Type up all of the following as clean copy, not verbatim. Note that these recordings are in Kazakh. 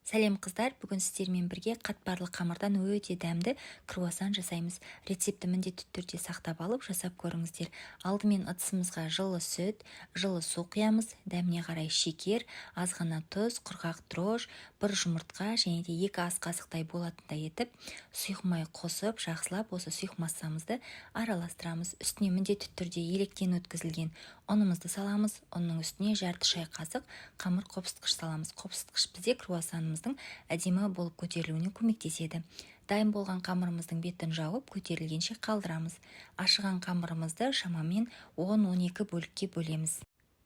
Сәлем қыздар, бүгін сіздермен бірге қатпарлы қамырдан өте дәмді круассан жасаймыз. Рецепті міндетті түрде сақтап алып жасап көріңіздер. Алдымен ыдысымызға жылы сүт, жылы су құямыз, дәміне қарай шекер, аз ғана тұз, құрғақ дрожж, бір жұмыртқа және де 2 ас қасықтай болатындай етіп, сұйық май қосып, жақсылап осы сұйық массамызды араластырамыз. Үстіне міндетті түрде електен өткізілген ұнымызды саламыз. Ұнның үстіне жарты шай қасық қамыр қопсытқыш саламыз. Қопсытқыш бізде круассанымыздың әдемі болып көтерілуіне көмектеседі. Дайын болған қамырымыздың бетін жауып, көтерілгенше қалдырамыз. Ашыған қамырымызды шамамен 10-12 бөлікке бөлеміз.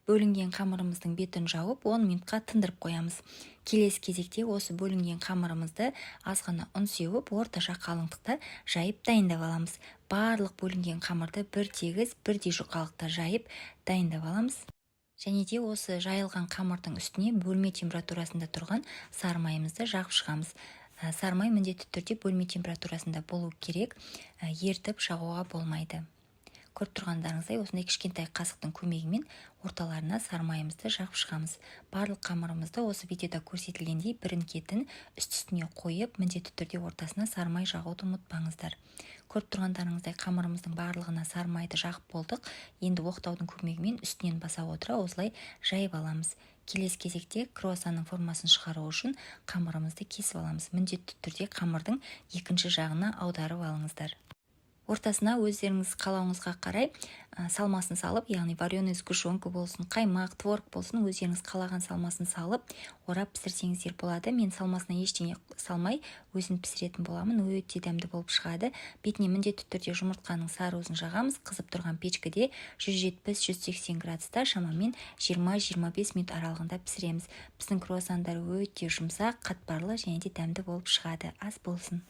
Бөлінген қамырымыздың бетін жауып 10 минутқа тындырып қоямыз. Келесі кезекте осы бөлінген қамырымызды аз ғана ұн сеуіп, орташа қалыңдықта жайып дайындап аламыз. Барлық бөлінген қамырды бір тегіс, бірдей жұқалықта жайып дайындап аламыз. Және де осы жайылған қамырдың үстіне бөлме температурасында тұрған сары майымызды жағып шығамыз. Сары май міндетті түрде бөлме температурасында болу керек, ертіп жағуға болмайды. Көріп тұрғандарыңыздай осындай кішкентай қасықтың көмегімен орталарына сары майымызды жағып шығамыз. Барлық қамырымызды осы видеода көрсетілгендей бірін-кетін үсті-үстіне қойып, міндетті түрде ортасына сары май жағуды ұмытпаңыздар. Көріп тұрғандарыңыздай қамырымыздың барлығына сары майды жағып болдық. Енді оқтаудың көмегімен үстінен баса отыра осылай жайып аламыз. Келесі кезекте круассанның формасын шығару үшін қамырымызды кесіп аламыз. Міндетті түрде қамырдың екінші жағына аударып алыңыздар. Ортасына өздеріңіз қалауыңызға қарай салмасын салып, яғни вареный сгущенка болсын, қаймақ, творог болсын, өздеріңіз қалаған салмасын салып, орап пісірсеңіздер болады. Мен салмасына ештеңе салмай, өзін пісіретін боламын, өте дәмді болып шығады. Бетіне міндетті түрде жұмыртқаның сары уызын жағамыз. Қызып тұрған печкіде 170-180 градуста шамамен 20-25 минут аралығында пісіреміз. Біздің круассандар өте жұмсақ, қатпарлы және де дәмді болып шығады. Ас болсын.